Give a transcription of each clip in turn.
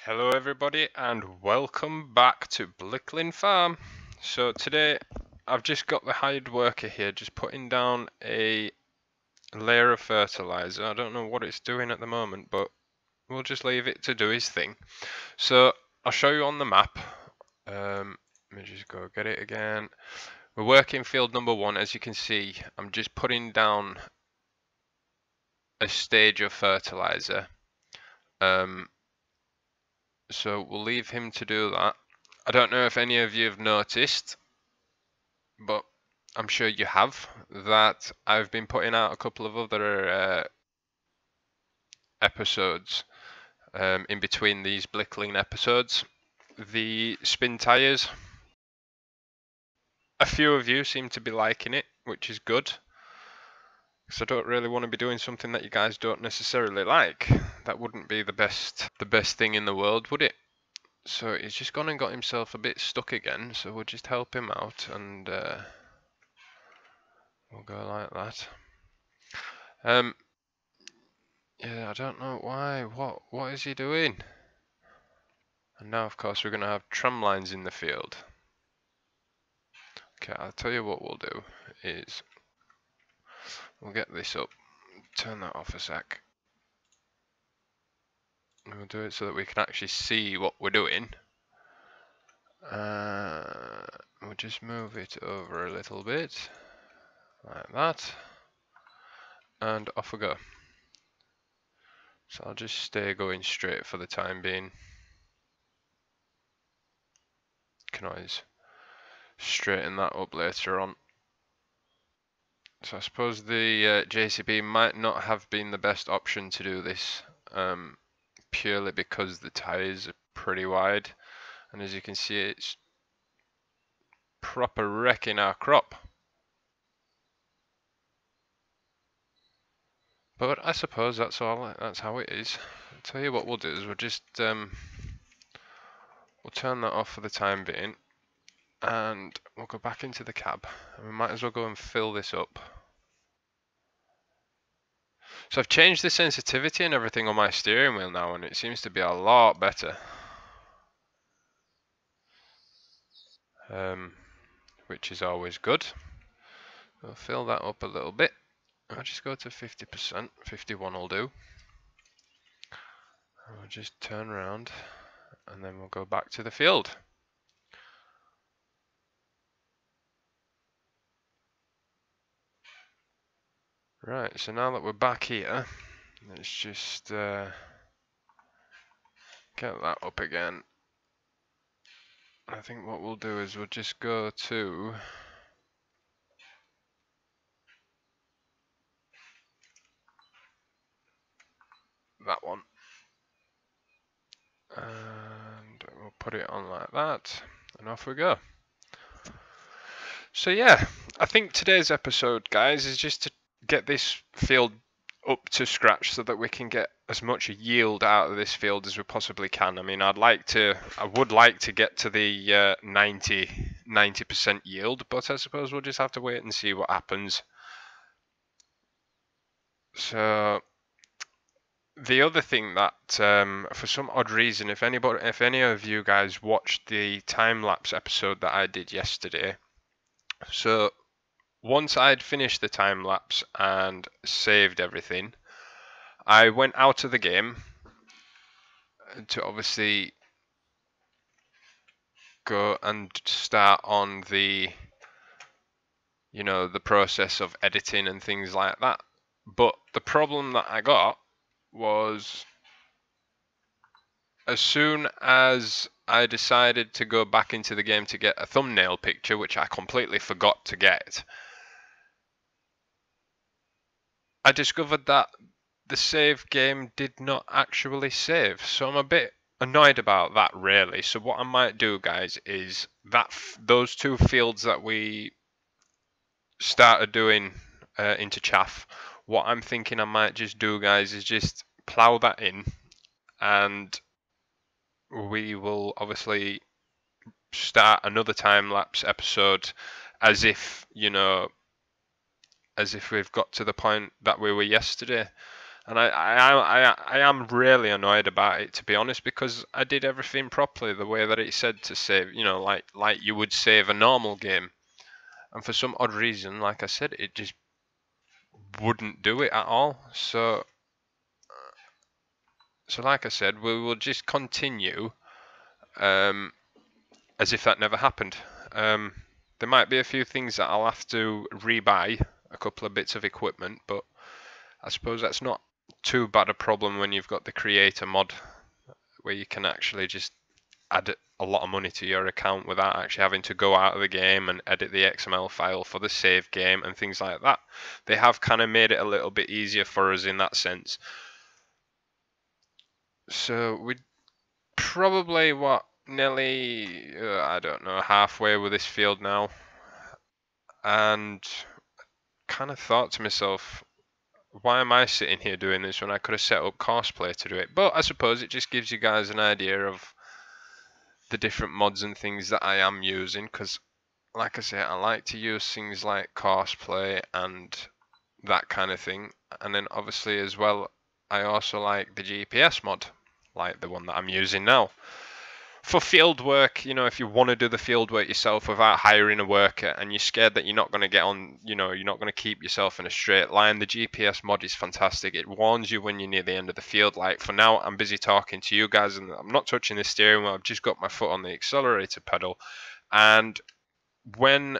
Hello everybody and welcome back to Blickling Farm. So today I've just got the hired worker here just putting down a layer of fertilizer. I don't know what it's doing at the moment, but we'll just leave it to do his thing. So I'll show you on the map. Let me just go get it again. We're working field number 1. As you can see, I'm just putting down a stage of fertilizer. So we'll leave him to do that. I don't know if any of you have noticed, but I'm sure you have, that I've been putting out a couple of other episodes in between these Blickling episodes. The spin tires. A few of you seem to be liking it, which is good. Because I don't really want to be doing something that you guys don't necessarily like. That wouldn't be the best thing in the world, would it? So he's just gone and got himself a bit stuck again, so we'll just help him out and we'll go like that. Yeah, I don't know why. What is he doing? And now, of course, we're going to have tram lines in the field. Okay, I'll tell you what we'll do is we'll get this up, turn that off a sec. And we'll do it so that we can actually see what we're doing. We'll just move it over a little bit, like that. And off we go. So I'll just stay going straight for the time being. Can always straighten that up later on. So I suppose the JCB might not have been the best option to do this, purely because the tyres are pretty wide, and as you can see, it's proper wrecking our crop. But I suppose that's how it is. I'll tell you what we'll do is we'll just we'll turn that off for the time being, and we'll go back into the cab, and we might as well go and fill this up. So I've changed the sensitivity and everything on my steering wheel now, and it seems to be a lot better. Which is always good. We'll fill that up a little bit. I'll just go to 50%, 51 will do. And we'll just turn around and then we'll go back to the field. Right, so now that we're back here, let's just get that up again. I think what we'll do is we'll just go to that one. And we'll put it on like that, and off we go. So yeah, I think today's episode, guys, is just to get this field up to scratch so that we can get as much yield out of this field as we possibly can. I mean, I would like to get to the 90% yield, but I suppose we'll just have to wait and see what happens. So the other thing that, for some odd reason, if any of you guys watched the time-lapse episode that I did yesterday, so once I'd finished the time-lapse and saved everything, I went out of the game to obviously go and start on the, the process of editing and things like that. But the problem that I got was, as soon as I decided to go back into the game to get a thumbnail picture, which I completely forgot to get, I discovered that the save game did not actually save. So I'm a bit annoyed about that, really. So what I might do, guys, is that those two fields that we started doing into chaff, what I'm thinking I might just do, guys, is just plow that in, and we will obviously start another time-lapse episode as if we've got to the point that we were yesterday. And I am really annoyed about it, to be honest, because I did everything properly the way that it said to save, you know, like you would save a normal game. And for some odd reason, like I said, it just wouldn't do it at all. So like I said, we will just continue as if that never happened. There might be a few things that I'll have to rebuy, a couple of bits of equipment, but I suppose that's not too bad a problem when you've got the creator mod where you can actually just add a lot of money to your account without actually having to go out of the game and edit the XML file for the save game and things like that. They have kind of made it a little bit easier for us in that sense. So we probably nearly I don't know, halfway with this field now, and kind of thought to myself, why am I sitting here doing this when I could have set up Courseplay to do it? But I suppose it just gives you guys an idea of the different mods and things that I am using, because like I say, I like to use things like Courseplay and that kind of thing. And then obviously as well, I also like the GPS mod, like the one that I'm using now. For field work, you know, if you want to do the field work yourself without hiring a worker and you're scared that you're not going to get on, you know, you're not going to keep yourself in a straight line, the GPS mod is fantastic. It warns you when you're near the end of the field. Like for now, I'm busy talking to you guys and I'm not touching the steering wheel. I've just got my foot on the accelerator pedal. And when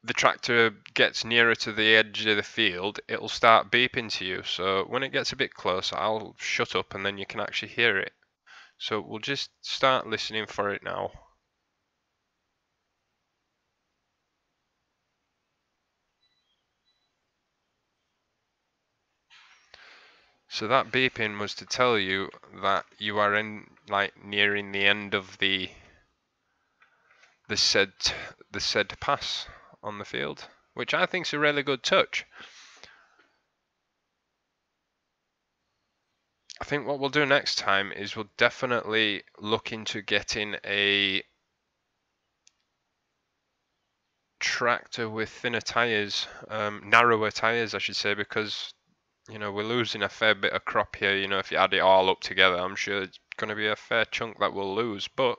the tractor gets nearer to the edge of the field, it'll start beeping to you. So when it gets a bit closer, I'll shut up and then you can actually hear it. So we'll just start listening for it now. So that beeping was to tell you that you are nearing the end of the said pass on the field, which I think is a really good touch. I think what we'll do next time is we'll definitely look into getting a tractor with thinner tyres, narrower tyres I should say, because you know we're losing a fair bit of crop here. You know, if you add it all up together, I'm sure it's going to be a fair chunk that we'll lose, but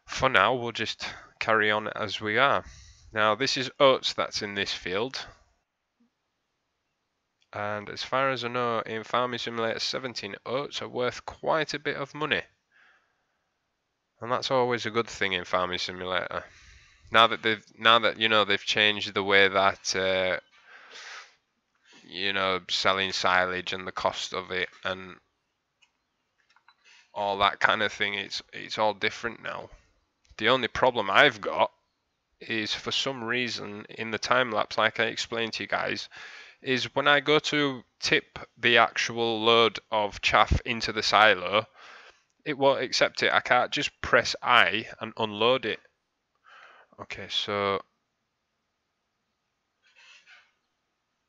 for now we'll just carry on as we are. Now this is oats that's in this field, and as far as I know, in Farming Simulator 17 oats are worth quite a bit of money, and that's always a good thing in Farming Simulator. Now that you know they've changed the way that you know, selling silage and the cost of it and all that kind of thing, it's all different now. The only problem I've got is for some reason in the time lapse, like I explained to you guys, is when I go to tip the actual load of chaff into the silo, it won't accept it. I can't just press I and unload it. Okay, so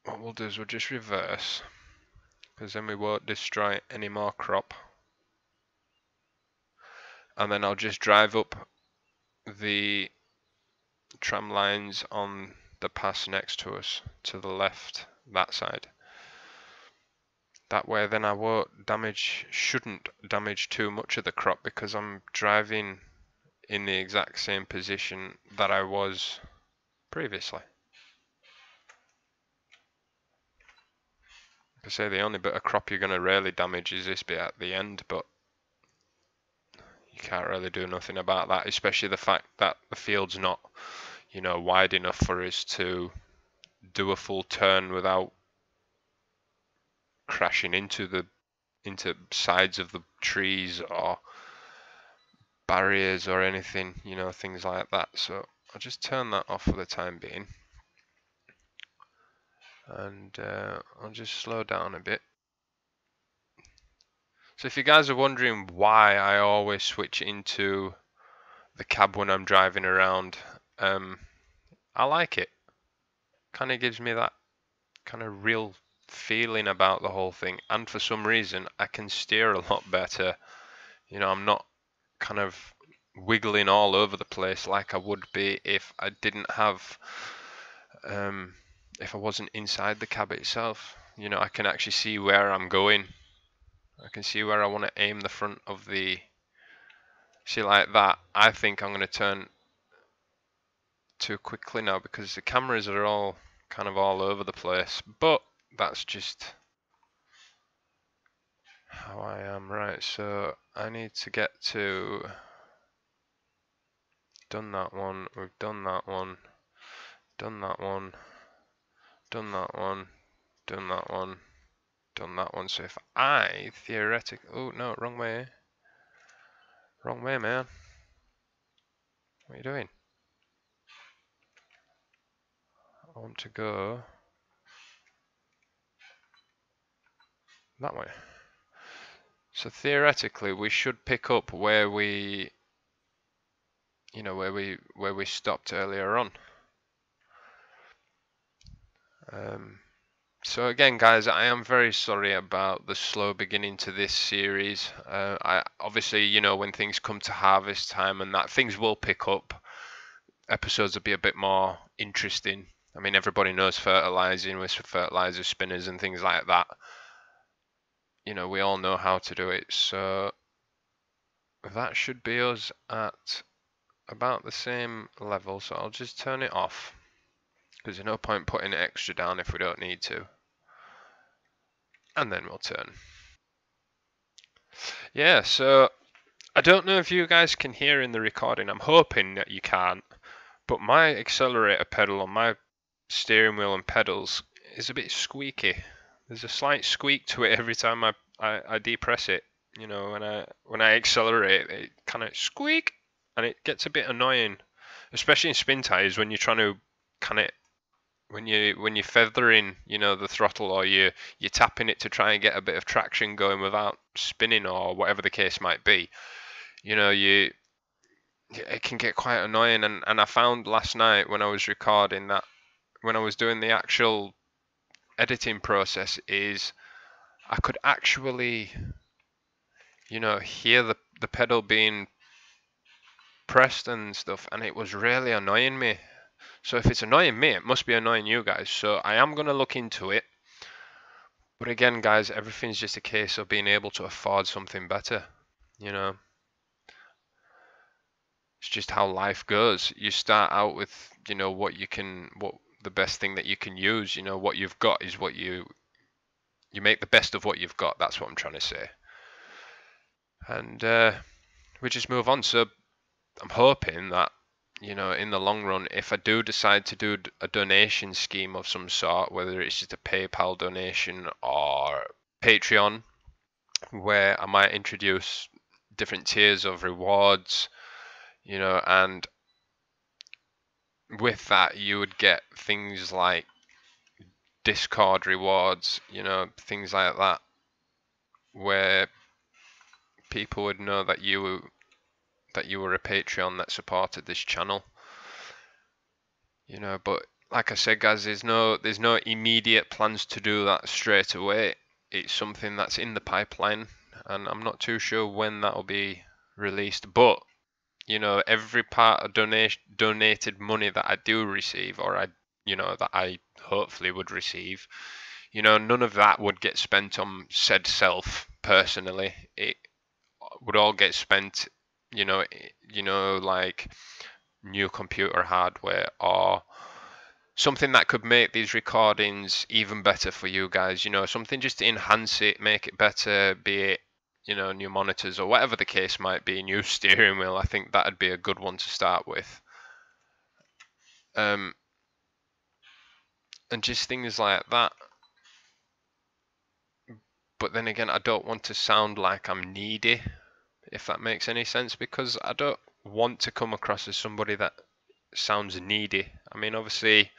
what we'll do is we'll just reverse, because then we won't destroy any more crop. And then I'll just drive up the tram lines on the pass next to us to the left, that side. That way then I shouldn't damage too much of the crop, because I'm driving in the exact same position that I was previously. Like I say, the only bit of crop you're going to really damage is this bit at the end, but you can't really do nothing about that, especially the fact that the field's not, you know, wide enough for us to do a full turn without crashing into sides of the trees or barriers or anything, you know, things like that. So I'll just turn that off for the time being, and I'll just slow down a bit. So if you guys are wondering why I always switch into the cab when I'm driving around, I like it. Kind of gives me that kind of real feeling about the whole thing, and for some reason I can steer a lot better. You know, I'm not kind of wiggling all over the place like I would be if I didn't have if I wasn't inside the cab itself. you know, I can actually see where I'm going. I can see where I want to aim the front of the, see like that. I think I'm going to turn too quickly now because the cameras are all kind of all over the place, but that's just how I am. Right, so I need to get to, done that one, we've done that one, done that one, done that one, done that one, done that one. So if I theoretically, oh no, wrong way, man. What are you doing? I want to go that way. So theoretically, we should pick up where we, you know, where we stopped earlier on. So again, guys, I am very sorry about the slow beginning to this series. I obviously, you know, when things come to harvest time and that, things will pick up. Episodes will be a bit more interesting. I mean, everybody knows fertilizing with fertilizer spinners and things like that. You know, we all know how to do it. So that should be us at about the same level. So I'll just turn it off because there's no point putting extra down if we don't need to. And then we'll turn. Yeah, so I don't know if you guys can hear in the recording. I'm hoping that you can't. But my accelerator pedal on my steering wheel and pedals is a bit squeaky. There's a slight squeak to it every time I depress it. You know, when I accelerate, it kind of squeak, and it gets a bit annoying, especially in spin tires when you're trying to kind of when you're feathering, you know, the throttle, or you're tapping it to try and get a bit of traction going without spinning or whatever the case might be. You know, it can get quite annoying, and I found last night when I was recording that when I was doing the actual editing process is I could actually, you know, hear the pedal being pressed and stuff, and it was really annoying me. So if it's annoying me, it must be annoying you guys. So I am going to look into it. But again, guys, everything's just a case of being able to afford something better. You know, it's just how life goes. You start out with, you know, what the best thing that you can use. You know, what you've got is what you make the best of what you've got. That's what I'm trying to say. And we just move on. So I'm hoping that, you know, in the long run, if I do decide to do a donation scheme of some sort, whether it's just a PayPal donation or Patreon, where I might introduce different tiers of rewards, you know, and with that you would get things like Discord rewards, you know, things like that, where people would know that you were a Patreon that supported this channel, you know. But like I said, guys, there's no immediate plans to do that straight away. It's something that's in the pipeline, and I'm not too sure when that will be released. But you know, every part of donated money that I do receive, or that I hopefully would receive, you know, none of that would get spent on said self personally. It would all get spent, you know, like new computer hardware or something that could make these recordings even better for you guys, you know, something just to enhance it, make it better, be it, you know, new monitors or whatever the case might be, new steering wheel. I think that'd be a good one to start with. And just things like that. But then again, I don't want to sound like I'm needy, if that makes any sense, because I don't want to come across as somebody that sounds needy. I mean, obviously,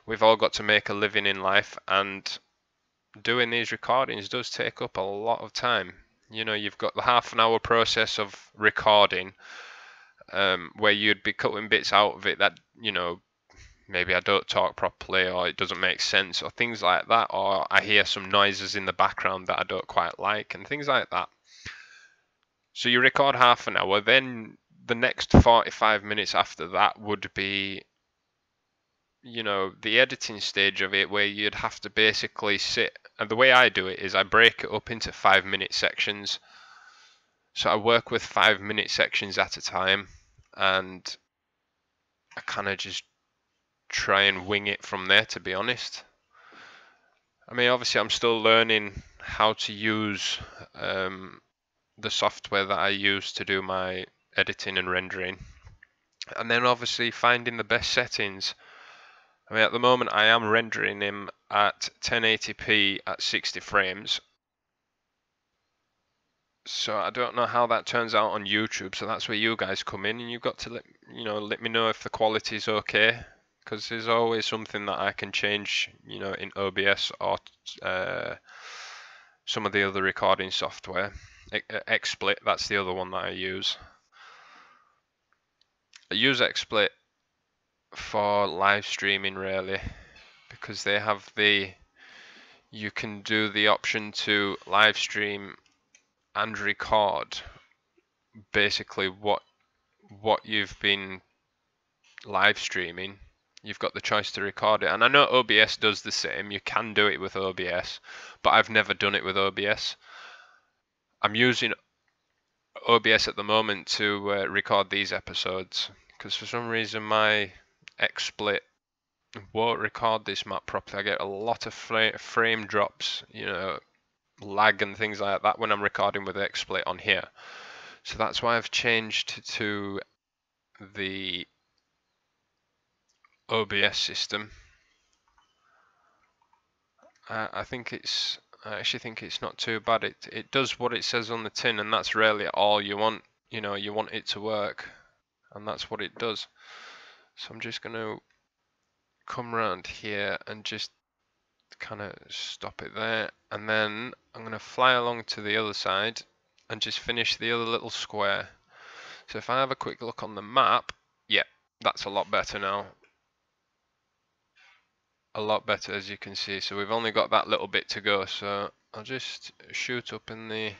we've all got to make a living in life, and doing these recordings does take up a lot of time. You know, you've got the half-an-hour process of recording, where you'd be cutting bits out of it that, you know, maybe I don't talk properly, or it doesn't make sense, or things like that, or I hear some noises in the background that I don't quite like, and things like that. So you record half an hour, then the next 45 minutes after that would be, you know, the editing stage of it where you'd have to basically sit. And the way I do it is I break it up into 5-minute sections. So I work with 5-minute sections at a time, and I kind of just try and wing it from there, to be honest. I mean, obviously, I'm still learning how to use the software that I use to do my editing and rendering, and then obviously finding the best settings. I mean, at the moment, I am rendering him at 1080p at 60 frames. So I don't know how that turns out on YouTube. So that's where you guys come in, and you've got to let me know if the quality is okay, because there's always something that I can change, you know, in OBS or some of the other recording software. XSplit, that's the other one that I use. I use XSplit for live streaming really, because they have you can do the option to live stream and record basically what you've been live streaming. You've got the choice to record it, and I know OBS does the same. You can do it with OBS, but I've never done it with OBS. I'm using OBS at the moment to record these episodes, because for some reason my XSplit won't record this map properly. I get a lot of frame drops, you know, lag and things like that when I'm recording with XSplit on here. So that's why I've changed to the OBS system. I actually think it's not too bad. It does what it says on the tin, and that's really all you want. You know, you want it to work, and that's what it does. So I'm just going to come around here and just kind of stop it there, and then I'm going to fly along to the other side and just finish the other little square. So if I have a quick look on the map, yeah, that's a lot better now. A lot better, as you can see. So we've only got that little bit to go, so I'll just shoot up the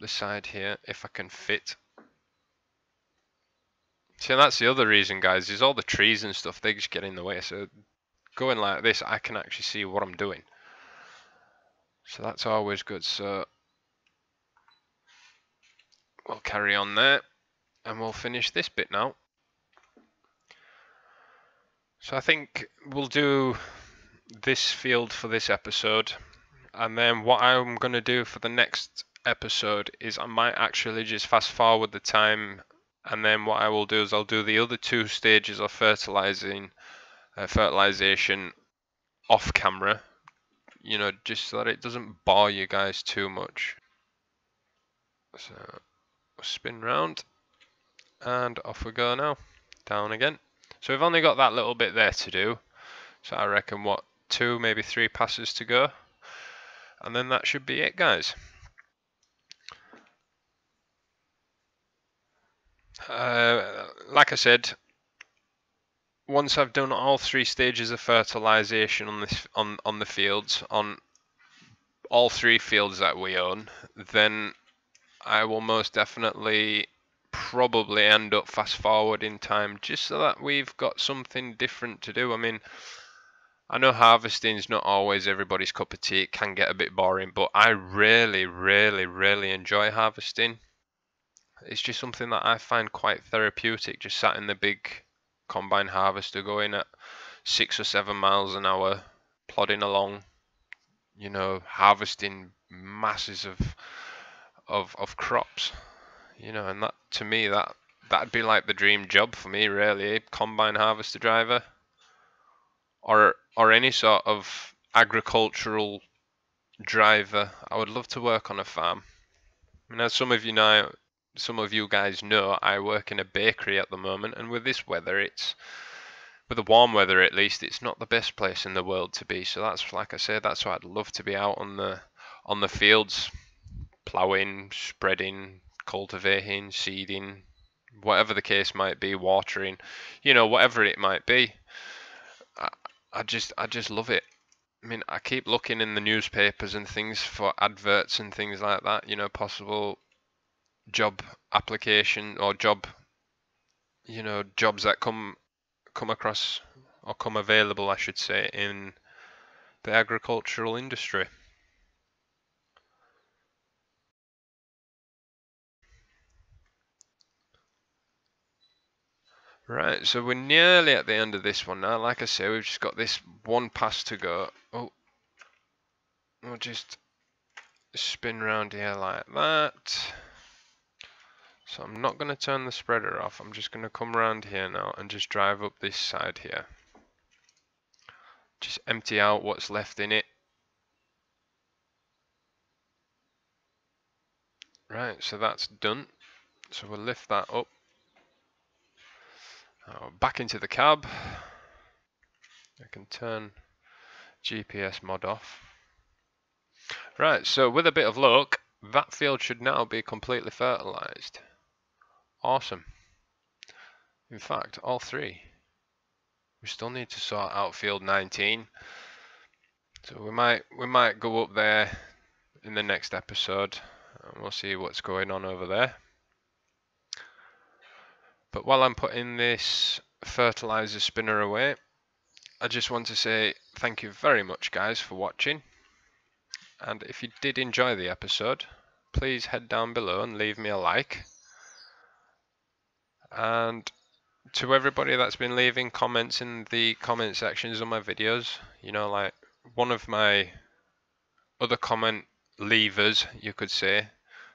side here if I can fit. See, that's the other reason, guys, is all the trees and stuff, they just get in the way. So going like this, I can actually see what I'm doing. So that's always good. So we'll carry on there, and we'll finish this bit now. So I think we'll do this field for this episode, and then what I'm going to do for the next episode is I might actually just fast forward the time, and then what I will do is I'll do the other 2 stages of fertilization off camera, you know, just so that it doesn't bore you guys too much. So we'll spin round, and off we go now, down again. So we've only got that little bit there to do, so I reckon 2, maybe 3 passes to go, and then that should be it, guys. Like I said, once I've done all 3 stages of fertilization on the fields, on all 3 fields that we own, then I will most definitely probably end up fast forward in time, just so that we've got something different to do. I mean, I know harvesting is not always everybody's cup of tea. It can get a bit boring, but I really, really, really enjoy harvesting. It's just something that I find quite therapeutic, just sat in the big combine harvester going at 6 or 7 miles an hour, plodding along, you know, harvesting masses of crops, you know, and that, to me, that'd be like the dream job for me, really, combine harvester driver, or any sort of agricultural driver. I would love to work on a farm. I mean, as some of you guys know, I work in a bakery at the moment, and with this weather, with the warm weather at least, it's not the best place in the world to be. So that's, like I said, that's why I'd love to be out on the fields, ploughing, spreading, cultivating, seeding, whatever the case might be, watering, you know, whatever it might be. I just love it. I mean, I keep looking in the newspapers and things for adverts and things like that, you know, possible job application or job, you know, jobs that come come across, or come available I should say, in the agricultural industry. Right, so we're nearly at the end of this one now. Like I say, we've just got this one pass to go. Oh, we'll just spin round here like that. So I'm not going to turn the spreader off. I'm just going to come around here now and just drive up this side here. Just empty out what's left in it. Right, so that's done. So we'll lift that up. Back into the cab. I can turn GPS mod off. Right, so with a bit of luck, that field should now be completely fertilized. Awesome. In fact, all three. We still need to sort out field 19. So we might go up there in the next episode and we'll see what's going on over there. But while I'm putting this fertilizer spinner away, I just want to say thank you very much guys for watching. And if you did enjoy the episode, please head down below and leave me a like. And to everybody that's been leaving comments in the comment sections of my videos, you know, like one of my other comment leavers, you could say,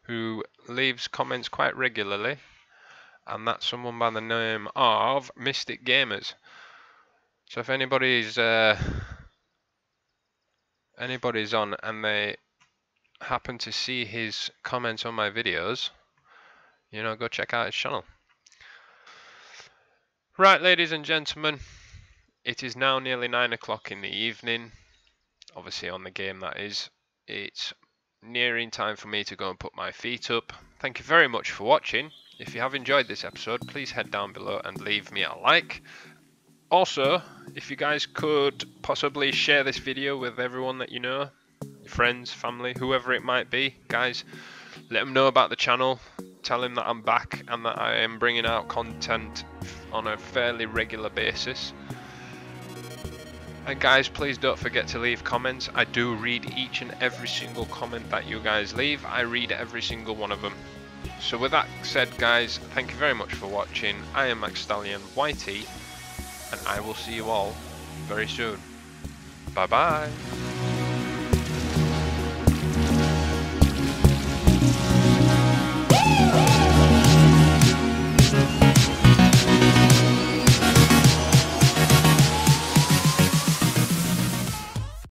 who leaves comments quite regularly, and that's someone by the name of Mystic Gamers. So if anybody's on and they happen to see his comments on my videos, you know, go check out his channel. Right, ladies and gentlemen, it is now nearly 9 o'clock in the evening. Obviously on the game, that is. It's nearing time for me to go and put my feet up. Thank you very much for watching. If you have enjoyed this episode, please head down below and leave me a like. Also, if you guys could possibly share this video with everyone that you know, your friends, family, whoever it might be, guys, let them know about the channel. Tell them that I'm back and that I am bringing out content on a fairly regular basis. And guys, please don't forget to leave comments. I do read each and every single comment that you guys leave. I read every single one of them. So with that said guys, thank you very much for watching. I am McSTALLION YT, and I will see you all very soon. Bye bye.